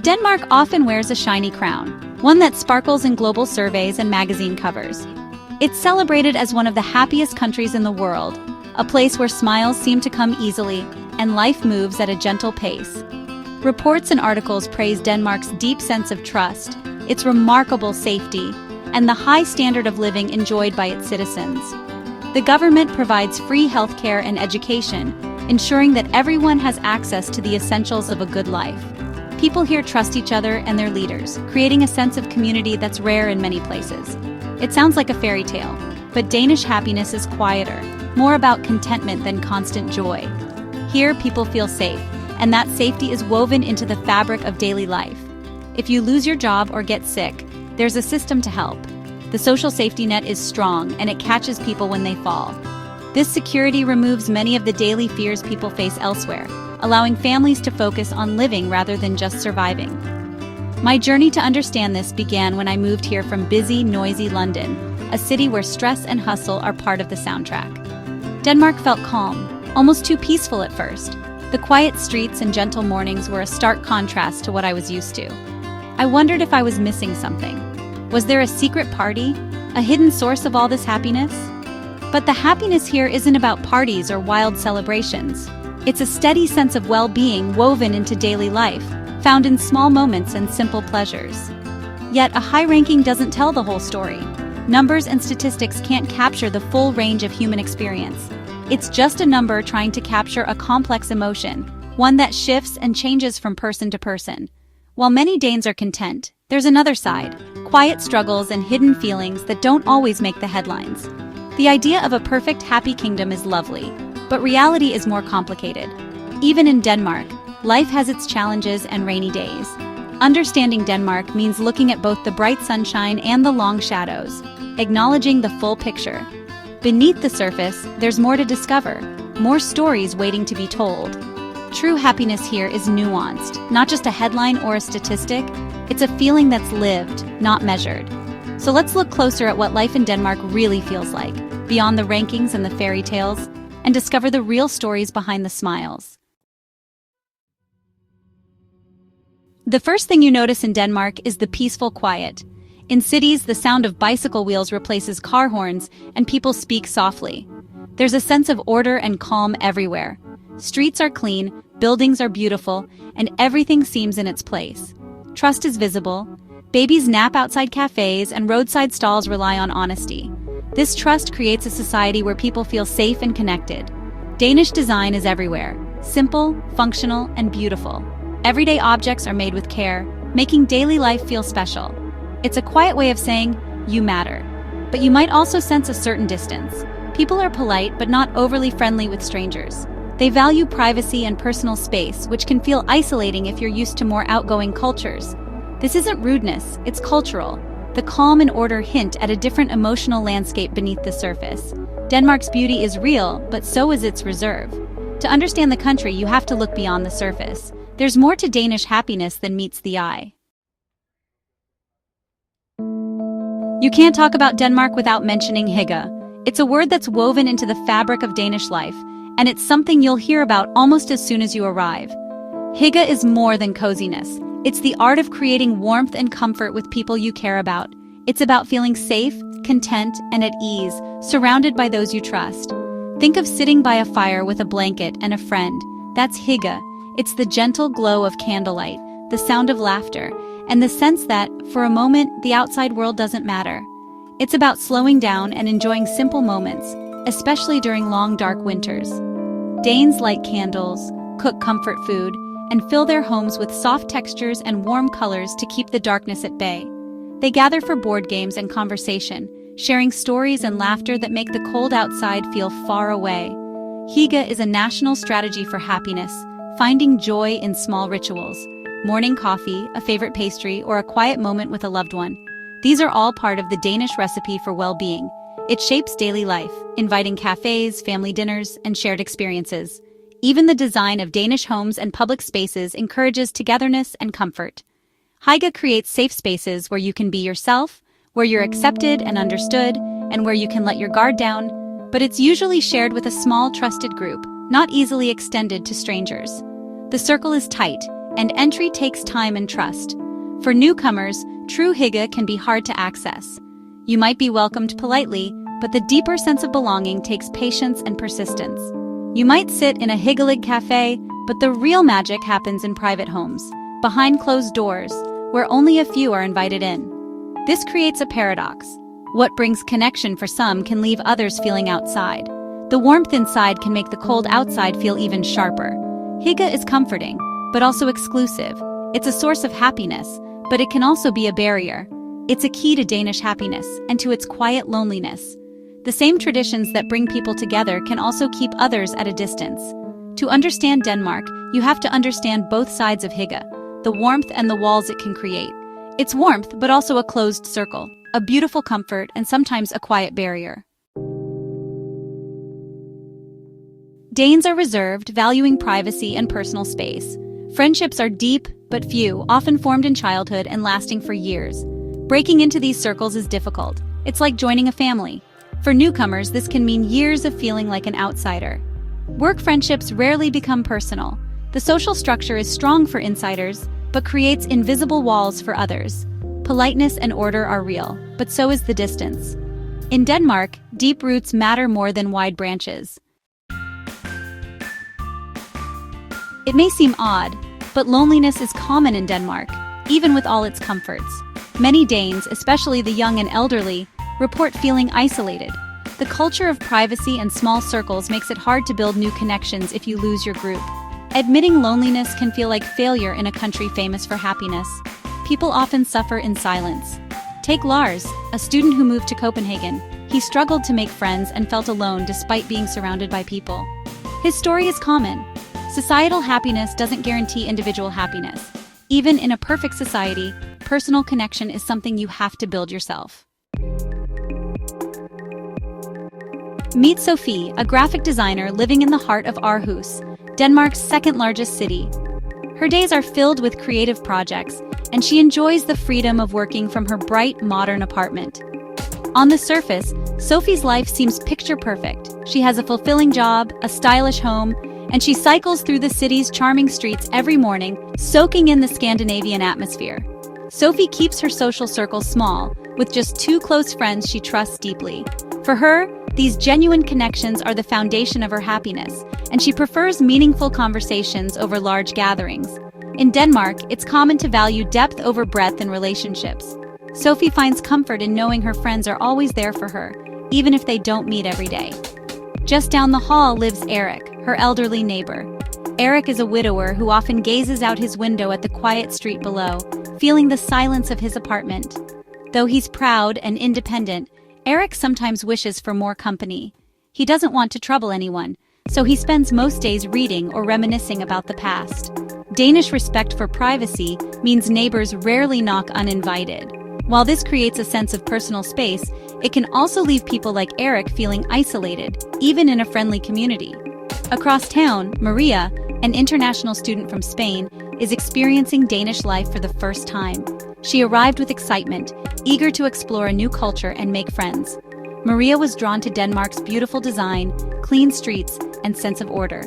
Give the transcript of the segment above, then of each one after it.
Denmark often wears a shiny crown, one that sparkles in global surveys and magazine covers. It's celebrated as one of the happiest countries in the world, a place where smiles seem to come easily and life moves at a gentle pace. Reports and articles praise Denmark's deep sense of trust, its remarkable safety, and the high standard of living enjoyed by its citizens. The government provides free healthcare and education, ensuring that everyone has access to the essentials of a good life. People here trust each other and their leaders, creating a sense of community that's rare in many places. It sounds like a fairy tale, but Danish happiness is quieter, more about contentment than constant joy. Here, people feel safe, and that safety is woven into the fabric of daily life. If you lose your job or get sick, there's a system to help. The social safety net is strong, and it catches people when they fall. This security removes many of the daily fears people face elsewhere, allowing families to focus on living rather than just surviving. My journey to understand this began when I moved here from busy, noisy London, a city where stress and hustle are part of the soundtrack. Denmark felt calm, almost too peaceful at first. The quiet streets and gentle mornings were a stark contrast to what I was used to. I wondered if I was missing something. Was there a secret party, a hidden source of all this happiness? But the happiness here isn't about parties or wild celebrations. It's a steady sense of well-being woven into daily life, found in small moments and simple pleasures. Yet a high ranking doesn't tell the whole story. Numbers and statistics can't capture the full range of human experience. It's just a number trying to capture a complex emotion, one that shifts and changes from person to person. While many Danes are content, there's another side, quiet struggles and hidden feelings that don't always make the headlines. The idea of a perfect happy kingdom is lovely, but reality is more complicated. Even in Denmark, life has its challenges and rainy days. Understanding Denmark means looking at both the bright sunshine and the long shadows, acknowledging the full picture. Beneath the surface, there's more to discover, more stories waiting to be told. True happiness here is nuanced, not just a headline or a statistic. It's a feeling that's lived, not measured. So let's look closer at what life in Denmark really feels like, beyond the rankings and the fairy tales, and discover the real stories behind the smiles. The first thing you notice in Denmark is the peaceful quiet. In cities, the sound of bicycle wheels replaces car horns, and people speak softly. There's a sense of order and calm everywhere. Streets are clean, buildings are beautiful, and everything seems in its place. Trust is visible. Babies nap outside cafes, and roadside stalls rely on honesty. This trust creates a society where people feel safe and connected. Danish design is everywhere, simple, functional, and beautiful. Everyday objects are made with care, making daily life feel special. It's a quiet way of saying, you matter. But you might also sense a certain distance. People are polite but not overly friendly with strangers. They value privacy and personal space, which can feel isolating if you're used to more outgoing cultures. This isn't rudeness, it's cultural. The calm and order hint at a different emotional landscape beneath the surface. Denmark's beauty is real, but so is its reserve. To understand the country, you have to look beyond the surface. There's more to Danish happiness than meets the eye. You can't talk about Denmark without mentioning hygge. It's a word that's woven into the fabric of Danish life, and it's something you'll hear about almost as soon as you arrive. Hygge is more than coziness. It's the art of creating warmth and comfort with people you care about. It's about feeling safe, content, and at ease, surrounded by those you trust. Think of sitting by a fire with a blanket and a friend. That's hygge. It's the gentle glow of candlelight, the sound of laughter, and the sense that, for a moment, the outside world doesn't matter. It's about slowing down and enjoying simple moments, especially during long, dark winters. Danes light candles, cook comfort food, and fill their homes with soft textures and warm colors to keep the darkness at bay. They gather for board games and conversation, sharing stories and laughter that make the cold outside feel far away. Hygge is a national strategy for happiness, finding joy in small rituals. Morning coffee, a favorite pastry, or a quiet moment with a loved one. These are all part of the Danish recipe for well-being. It shapes daily life, inviting cafes, family dinners, and shared experiences. Even the design of Danish homes and public spaces encourages togetherness and comfort. Hygge creates safe spaces where you can be yourself, where you're accepted and understood, and where you can let your guard down, but it's usually shared with a small, trusted group, not easily extended to strangers. The circle is tight. and entry takes time and trust. For newcomers, true hygge can be hard to access. You might be welcomed politely, but the deeper sense of belonging takes patience and persistence. You might sit in a hyggelig cafe, but the real magic happens in private homes, behind closed doors, where only a few are invited in. This creates a paradox. What brings connection for some can leave others feeling outside. The warmth inside can make the cold outside feel even sharper. Hygge is comforting, but also exclusive. It's a source of happiness, but it can also be a barrier. It's a key to Danish happiness and to its quiet loneliness. The same traditions that bring people together can also keep others at a distance. To understand Denmark, you have to understand both sides of hygge, the warmth and the walls it can create. It's warmth, but also a closed circle, a beautiful comfort, and sometimes a quiet barrier. Danes are reserved, valuing privacy and personal space. Friendships are deep, but few, often formed in childhood and lasting for years. Breaking into these circles is difficult. It's like joining a family. For newcomers, this can mean years of feeling like an outsider. Work friendships rarely become personal. The social structure is strong for insiders, but creates invisible walls for others. Politeness and order are real, but so is the distance. In Denmark, deep roots matter more than wide branches. It may seem odd, but loneliness is common in Denmark, even with all its comforts. Many Danes, especially the young and elderly, report feeling isolated. The culture of privacy and small circles makes it hard to build new connections if you lose your group. Admitting loneliness can feel like failure in a country famous for happiness. People often suffer in silence. Take Lars, a student who moved to Copenhagen. He struggled to make friends and felt alone despite being surrounded by people. His story is common. Societal happiness doesn't guarantee individual happiness. Even in a perfect society, personal connection is something you have to build yourself. Meet Sophie, a graphic designer living in the heart of Aarhus, Denmark's second-largest city. Her days are filled with creative projects, and she enjoys the freedom of working from her bright, modern apartment. On the surface, Sophie's life seems picture-perfect. She has a fulfilling job, a stylish home, and she cycles through the city's charming streets every morning, soaking in the Scandinavian atmosphere. Sophie keeps her social circle small, with just 2 close friends she trusts deeply. For her, these genuine connections are the foundation of her happiness, and she prefers meaningful conversations over large gatherings. In Denmark, it's common to value depth over breadth in relationships. Sophie finds comfort in knowing her friends are always there for her, even if they don't meet every day. Just down the hall lives Eric, her elderly neighbor. Eric is a widower who often gazes out his window at the quiet street below, feeling the silence of his apartment. Though he's proud and independent, Eric sometimes wishes for more company. He doesn't want to trouble anyone, so he spends most days reading or reminiscing about the past. Danish respect for privacy means neighbors rarely knock uninvited. While this creates a sense of personal space, it can also leave people like Eric feeling isolated, even in a friendly community. Across town, Maria, an international student from Spain, is experiencing Danish life for the first time. She arrived with excitement, eager to explore a new culture and make friends. Maria was drawn to Denmark's beautiful design, clean streets, and sense of order.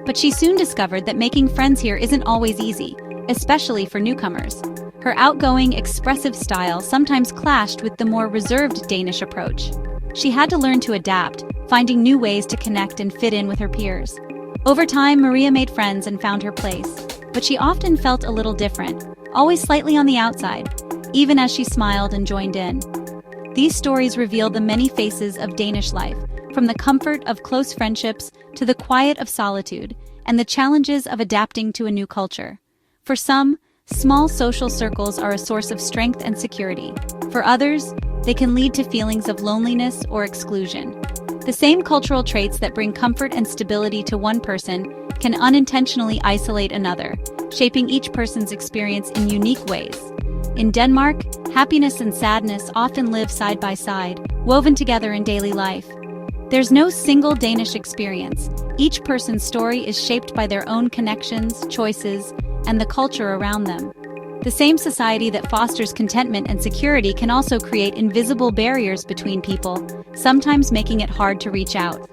But she soon discovered that making friends here isn't always easy, especially for newcomers. Her outgoing, expressive style sometimes clashed with the more reserved Danish approach. She had to learn to adapt, finding new ways to connect and fit in with her peers. Over time, Maria made friends and found her place, but she often felt a little different, always slightly on the outside, even as she smiled and joined in. These stories reveal the many faces of Danish life, from the comfort of close friendships to the quiet of solitude, and the challenges of adapting to a new culture. For some, small social circles are a source of strength and security. For others, they can lead to feelings of loneliness or exclusion. The same cultural traits that bring comfort and stability to one person can unintentionally isolate another, shaping each person's experience in unique ways. In Denmark, happiness and sadness often live side by side, woven together in daily life. There's no single Danish experience. Each person's story is shaped by their own connections, choices, and the culture around them. The same society that fosters contentment and security can also create invisible barriers between people, sometimes making it hard to reach out.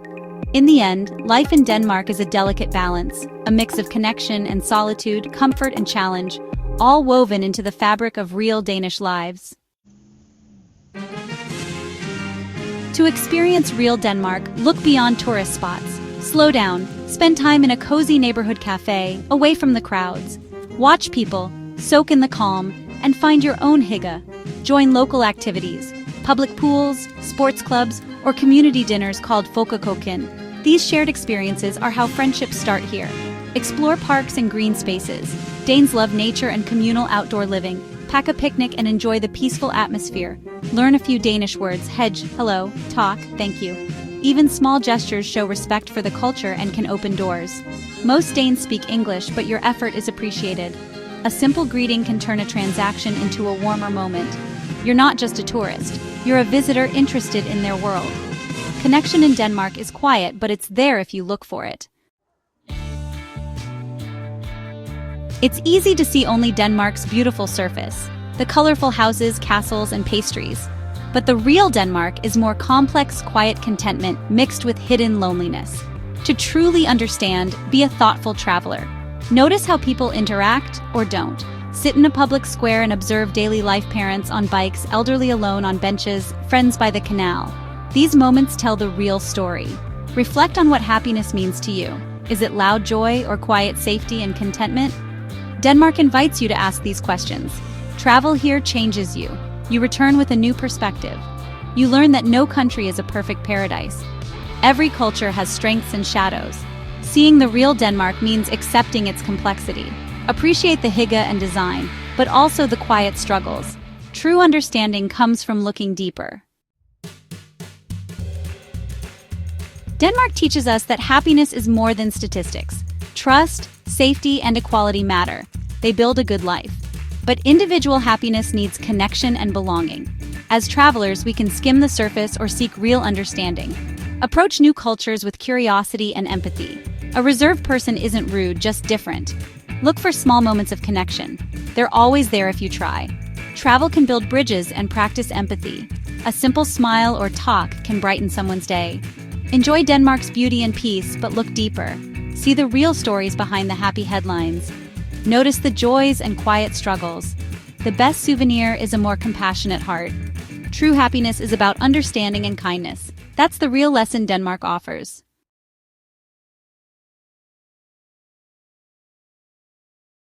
In the end, life in Denmark is a delicate balance, a mix of connection and solitude, comfort and challenge, all woven into the fabric of real Danish lives. To experience real Denmark, look beyond tourist spots. Slow down, spend time in a cozy neighborhood cafe, away from the crowds. Watch people, soak in the calm, and find your own hygge. Join local activities, public pools, sports clubs, or community dinners called Thought-provoking. These shared experiences are how friendships start here. Explore parks and green spaces. Danes love nature and communal outdoor living. Pack a picnic and enjoy the peaceful atmosphere. Learn a few Danish words: hygge, hello, talk, thank you. Even small gestures show respect for the culture and can open doors. Most Danes speak English, but your effort is appreciated. A simple greeting can turn a transaction into a warmer moment. You're not just a tourist, you're a visitor interested in their world. Connection in Denmark is quiet, but it's there if you look for it. It's easy to see only Denmark's beautiful surface, the colorful houses, castles, and pastries. But the real Denmark is more complex, quiet contentment mixed with hidden loneliness. To truly understand, be a thoughtful traveler. Notice how people interact or don't. Sit in a public square and observe daily life: parents on bikes, elderly alone on benches, friends by the canal. These moments tell the real story. Reflect on what happiness means to you. Is it loud joy or quiet safety and contentment? Denmark invites you to ask these questions. Travel here changes you. You return with a new perspective. You learn that no country is a perfect paradise. Every culture has strengths and shadows. Seeing the real Denmark means accepting its complexity. Appreciate the hygge and design, but also the quiet struggles. True understanding comes from looking deeper. Denmark teaches us that happiness is more than statistics. Trust, safety, and equality matter. They build a good life. But individual happiness needs connection and belonging. As travelers, we can skim the surface or seek real understanding. Approach new cultures with curiosity and empathy. A reserved person isn't rude, just different. Look for small moments of connection. They're always there if you try. Travel can build bridges and practice empathy. A simple smile or talk can brighten someone's day. Enjoy Denmark's beauty and peace, but look deeper. See the real stories behind the happy headlines. Notice the joys and quiet struggles. The best souvenir is a more compassionate heart. True happiness is about understanding and kindness. That's the real lesson Denmark offers.